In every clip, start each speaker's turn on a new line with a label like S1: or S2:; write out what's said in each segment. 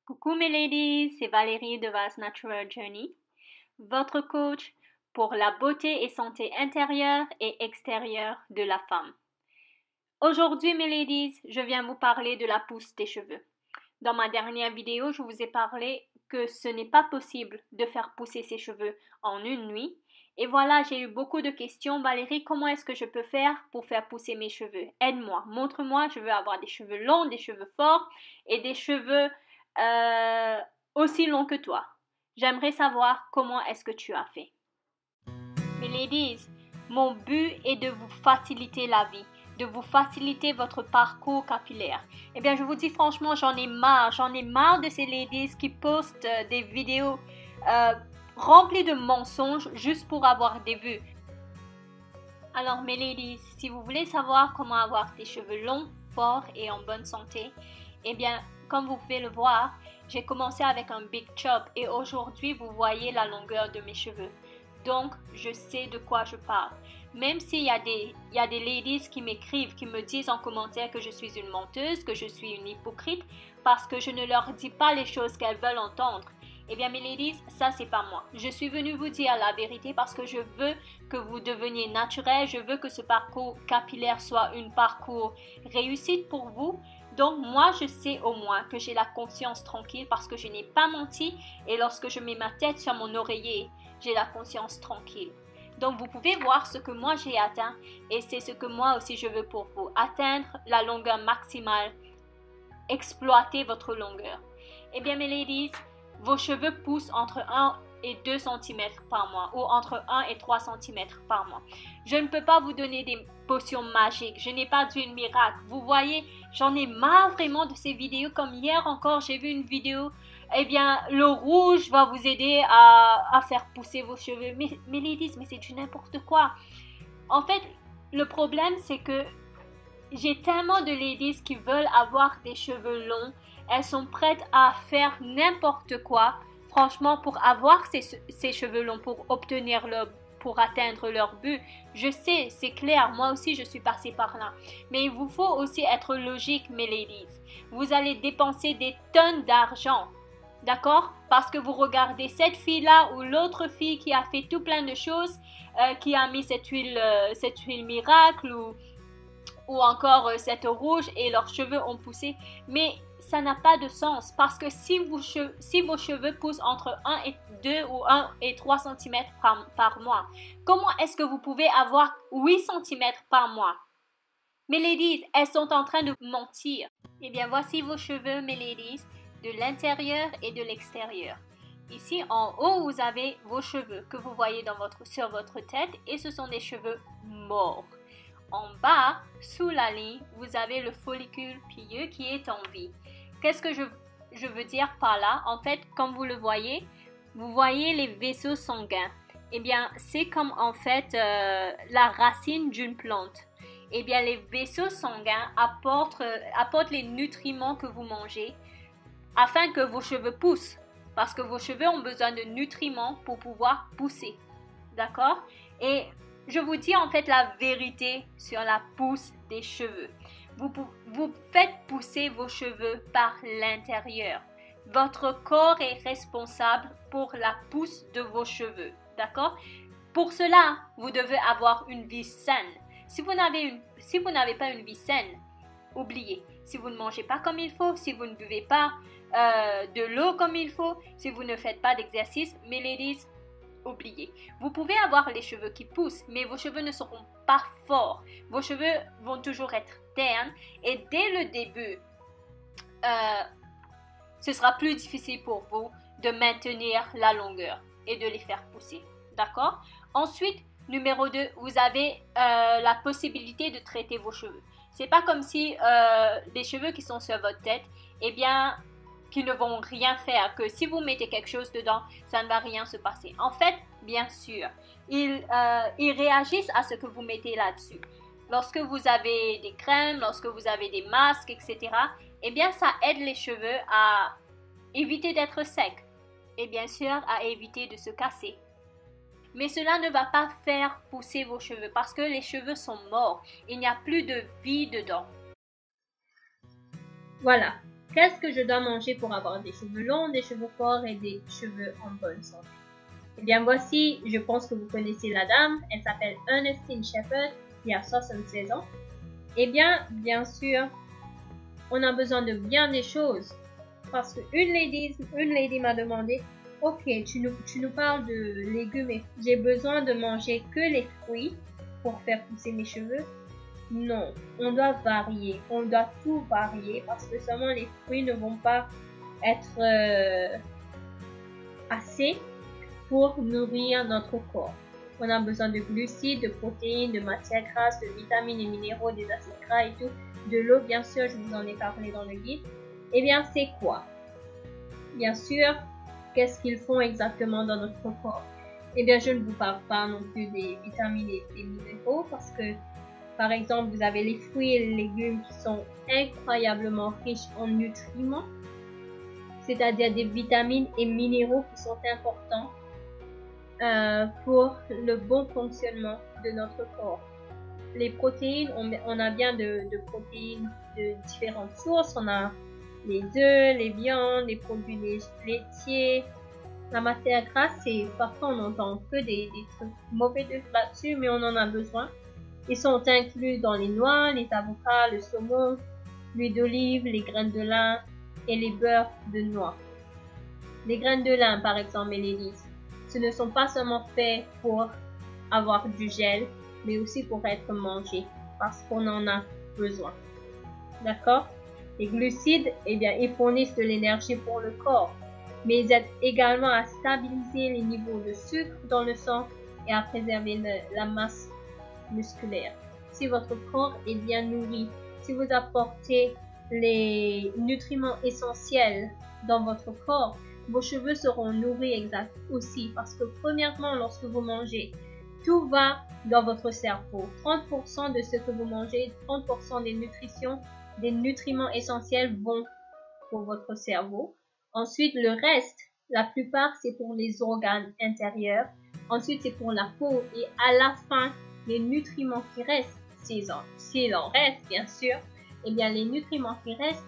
S1: Coucou mes ladies, c'est Valérie de Vase Natural Journey, votre coach pour la beauté et santé intérieure et extérieure de la femme. Aujourd'hui mes ladies, je viens vous parler de la pousse des cheveux. Dans ma dernière vidéo, je vous ai parlé que ce n'est pas possible de faire pousser ses cheveux en une nuit. Et voilà, j'ai eu beaucoup de questions. Valérie, comment est-ce que je peux faire pour faire pousser mes cheveux? Aide-moi, montre-moi, je veux avoir des cheveux longs, des cheveux forts et des cheveux aussi longs que toi. J'aimerais savoir comment est-ce que tu as fait. Mes ladies, mon but est de vous faciliter la vie, de vous faciliter votre parcours capillaire. Eh bien, je vous dis franchement, j'en ai marre de ces ladies qui postent des vidéos remplies de mensonges juste pour avoir des vues. Alors, mes ladies, si vous voulez savoir comment avoir des cheveux longs, forts et en bonne santé, eh bien, comme vous pouvez le voir, j'ai commencé avec un big chop et aujourd'hui, vous voyez la longueur de mes cheveux. Donc, je sais de quoi je parle. Même s'il y a des ladies qui m'écrivent, qui me disent en commentaire que je suis une menteuse, que je suis une hypocrite, parce que je ne leur dis pas les choses qu'elles veulent entendre. Eh bien, mes ladies, ça, c'est pas moi. Je suis venue vous dire la vérité parce que je veux que vous deveniez naturel. Je veux que ce parcours capillaire soit un parcours réussite pour vous. Donc, moi, je sais au moins que j'ai la conscience tranquille parce que je n'ai pas menti. Et lorsque je mets ma tête sur mon oreiller, j'ai la conscience tranquille. Donc, vous pouvez voir ce que moi j'ai atteint et c'est ce que moi aussi je veux pour vous. Atteindre la longueur maximale, exploiter votre longueur. Eh bien, mes ladies, vos cheveux poussent entre 1 et 2 cm par mois ou entre 1 et 3 cm par mois. Je ne peux pas vous donner des potions magiques. Je n'ai pas d'huile miracle. Vous voyez, j'en ai marre vraiment de ces vidéos. Comme hier encore, j'ai vu une vidéo. Eh bien, le rouge va vous aider à faire pousser vos cheveux. Mais ladies, mais c'est du n'importe quoi. En fait, le problème, c'est que j'ai tellement de ladies qui veulent avoir des cheveux longs. Elles sont prêtes à faire n'importe quoi, franchement, pour avoir ces cheveux longs, pour atteindre leur but. Je sais, c'est clair, moi aussi je suis passée par là. Mais il vous faut aussi être logique, mes ladies. Vous allez dépenser des tonnes d'argent, d'accord? Parce que vous regardez cette fille-là ou l'autre fille qui a fait tout plein de choses, qui a mis cette huile miracle ou encore cette rouge et leurs cheveux ont poussé. Mais ça n'a pas de sens parce que si vos cheveux poussent entre 1 et 2 ou 1 et 3 cm par mois, comment est-ce que vous pouvez avoir 8 cm par mois? Mes ladies, elles sont en train de mentir. Eh bien, voici vos cheveux, mes ladies, de l'intérieur et de l'extérieur. Ici, en haut, vous avez vos cheveux que vous voyez sur votre tête et ce sont des cheveux morts. En bas, sous la ligne, vous avez le follicule pileux qui est en vie. Qu'est-ce que je veux dire par là? En fait, comme vous le voyez, vous voyez les vaisseaux sanguins. Eh bien, c'est comme en fait la racine d'une plante. Eh bien, les vaisseaux sanguins apportent les nutriments que vous mangez afin que vos cheveux poussent. Parce que vos cheveux ont besoin de nutriments pour pouvoir pousser. D'accord? Et je vous dis en fait la vérité sur la pousse des cheveux. Vous faites pousser vos cheveux par l'intérieur. Votre corps est responsable pour la pousse de vos cheveux. D'accord? Pour cela, vous devez avoir une vie saine. Si vous n'avez pas une vie saine, oubliez. Si vous ne mangez pas comme il faut, si vous ne buvez pas de l'eau comme il faut, si vous ne faites pas d'exercice, mes ladies, oubliez. Vous pouvez avoir les cheveux qui poussent, mais vos cheveux ne seront pas forts. Vos cheveux vont toujours être ternes et dès le début, ce sera plus difficile pour vous de maintenir la longueur et de les faire pousser. D'accord? Ensuite, numéro 2, vous avez la possibilité de traiter vos cheveux. C'est pas comme si les cheveux qui sont sur votre tête, eh bien, qui ne vont rien faire, que si vous mettez quelque chose dedans, ça ne va rien se passer. En fait, bien sûr, ils réagissent à ce que vous mettez là-dessus. Lorsque vous avez des crèmes, lorsque vous avez des masques, etc., eh bien, ça aide les cheveux à éviter d'être secs et bien sûr à éviter de se casser. Mais cela ne va pas faire pousser vos cheveux parce que les cheveux sont morts. Il n'y a plus de vie dedans. Voilà.
S2: Qu'est-ce que je dois manger pour avoir des cheveux longs, des cheveux forts et des cheveux en bonne santé? Eh bien voici, je pense que vous connaissez la dame, elle s'appelle Ernestine Shepherd, qui a 76 ans. Eh bien sûr, on a besoin de bien des choses. Parce qu'une lady m'a demandé, ok, tu nous parles de légumes et j'ai besoin de manger que les fruits pour faire pousser mes cheveux. Non, on doit varier, on doit tout varier parce que seulement les fruits ne vont pas être assez pour nourrir notre corps. On a besoin de glucides, de protéines, de matières grasses, de vitamines et minéraux, des acides gras et tout. De l'eau, bien sûr, je vous en ai parlé dans le guide. Eh bien, c'est quoi? Bien sûr, qu'est-ce qu'ils font exactement dans notre corps? Eh bien, je ne vous parle pas non plus des vitamines et des minéraux parce que, par exemple, vous avez les fruits et les légumes qui sont incroyablement riches en nutriments, c'est-à-dire des vitamines et minéraux qui sont importants pour le bon fonctionnement de notre corps. Les protéines, on a bien de protéines de différentes sources. On a les œufs, les viandes, les produits laitiers. La matière grasse, c'est parfois on n'entend que des trucs mauvais là-dessus, mais on en a besoin. Ils sont inclus dans les noix, les avocats, le saumon, l'huile d'olive, les graines de lin et les beurres de noix. Les graines de lin, par exemple, et les lys, ce ne sont pas seulement faits pour avoir du gel, mais aussi pour être mangés, parce qu'on en a besoin. D'accord? Les glucides, eh bien, ils fournissent de l'énergie pour le corps, mais ils aident également à stabiliser les niveaux de sucre dans le sang et à préserver la masse musculaire. Si votre corps est bien nourri, si vous apportez les nutriments essentiels dans votre corps, vos cheveux seront nourris exact aussi parce que premièrement, lorsque vous mangez, tout va dans votre cerveau. 30% de ce que vous mangez, 30% des nutriments essentiels vont pour votre cerveau. Ensuite, le reste, la plupart, c'est pour les organes intérieurs. Ensuite, c'est pour la peau. Et à la fin, les nutriments qui restent, s'il en reste, bien sûr, eh bien, les nutriments qui restent,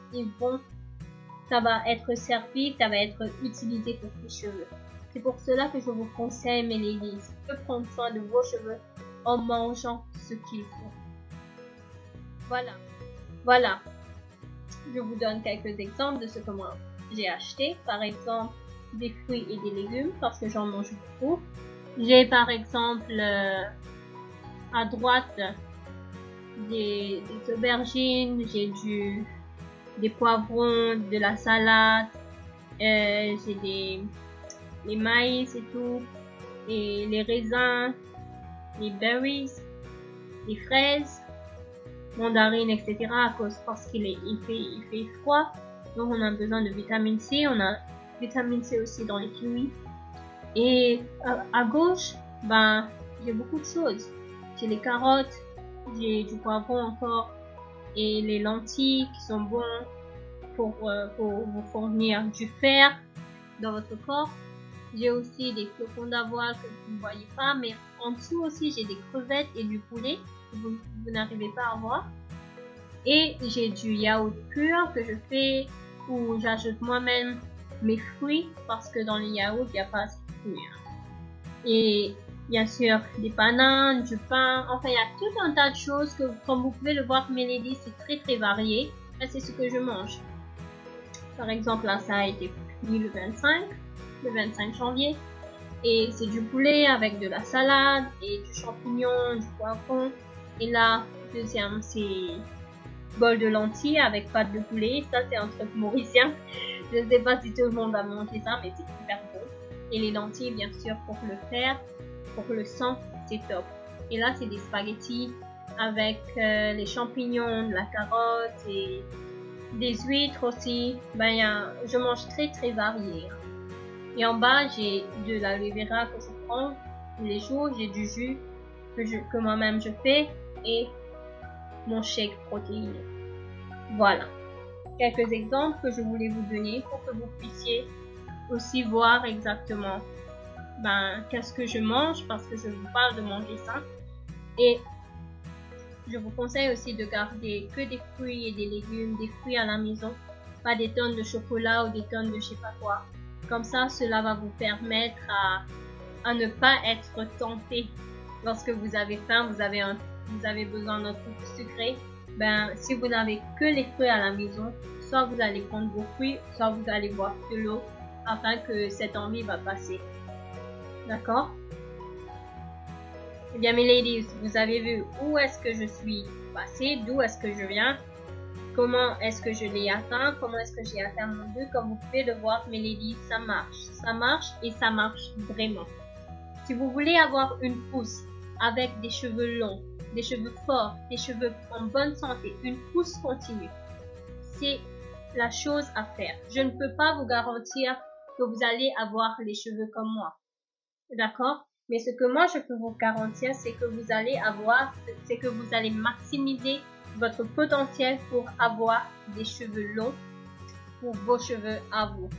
S2: ça va être servi, ça va être utilisé pour tes cheveux. C'est pour cela que je vous conseille, mes ladies, de prendre soin de vos cheveux en mangeant ce qu'il faut. Voilà. Je vous donne quelques exemples de ce que moi j'ai acheté. Par exemple, des fruits et des légumes parce que j'en mange beaucoup. J'ai par exemple à droite des aubergines, j'ai des poivrons, de la salade, j'ai les maïs et tout, et les raisins, les berries, les fraises, mandarines, etc. parce qu'il fait froid, donc on a besoin de vitamine C. On a vitamine C aussi dans les kiwis. Et à gauche, ben j'ai beaucoup de choses. J'ai les carottes, j'ai du poivron encore et les lentilles qui sont bons pour vous fournir du fer dans votre corps. J'ai aussi des flocons d'avoine que vous ne voyez pas, mais en dessous aussi j'ai des crevettes et du poulet que vous n'arrivez pas à voir. Et j'ai du yaourt pur que je fais où j'ajoute moi-même mes fruits parce que dans les yaourts il n'y a pas assez de fruits. Et bien sûr des bananes, du pain, enfin il y a tout un tas de choses que comme vous pouvez le voir, mes ladies, c'est très très varié. Là c'est ce que je mange. Par exemple là ça a été cuit le 25 janvier. Et c'est du poulet avec de la salade et du champignon, du poivron. Et là, deuxième, c'est bol de lentilles avec pâte de poulet. Ça, c'est un truc mauricien. Je ne sais pas si tout le monde a mangé ça, mais c'est super bon. Et les lentilles, bien sûr, pour le fer, pour le sang, c'est top. Et là, c'est des spaghettis avec les champignons, de la carotte et des huîtres aussi. Je mange très très varié. Et en bas, j'ai de l'aloe vera que je prends tous les jours. J'ai du jus que moi-même je fais et mon shake protéiné. Voilà. Quelques exemples que je voulais vous donner pour que vous puissiez aussi voir exactement qu'est-ce que je mange parce que je vous parle de manger sain. Et je vous conseille aussi de garder que des fruits et des légumes, des fruits à la maison pas des tonnes de chocolat ou des tonnes de je sais pas quoi. Comme ça, cela va vous permettre à ne pas être tenté lorsque vous avez faim, vous avez besoin d'un truc sucré. Ben, si vous n'avez que les fruits à la maison, soit vous allez prendre vos fruits, soit vous allez boire de l'eau afin que cette envie va passer. D'accord? Eh bien, mes ladies, vous avez vu où est-ce que je suis passée, d'où est-ce que je viens, comment est-ce que je l'ai atteint, comment est-ce que j'ai atteint mon but. Comme vous pouvez le voir, mes ladies, ça marche et ça marche vraiment. Si vous voulez avoir une pousse avec des cheveux longs, des cheveux forts, des cheveux en bonne santé, une pousse continue, c'est la chose à faire. Je ne peux pas vous garantir que vous allez avoir les cheveux comme moi. D'accord? Mais ce que moi je peux vous garantir, c'est que vous allez maximiser votre potentiel pour avoir des cheveux longs, pour vos cheveux à vous.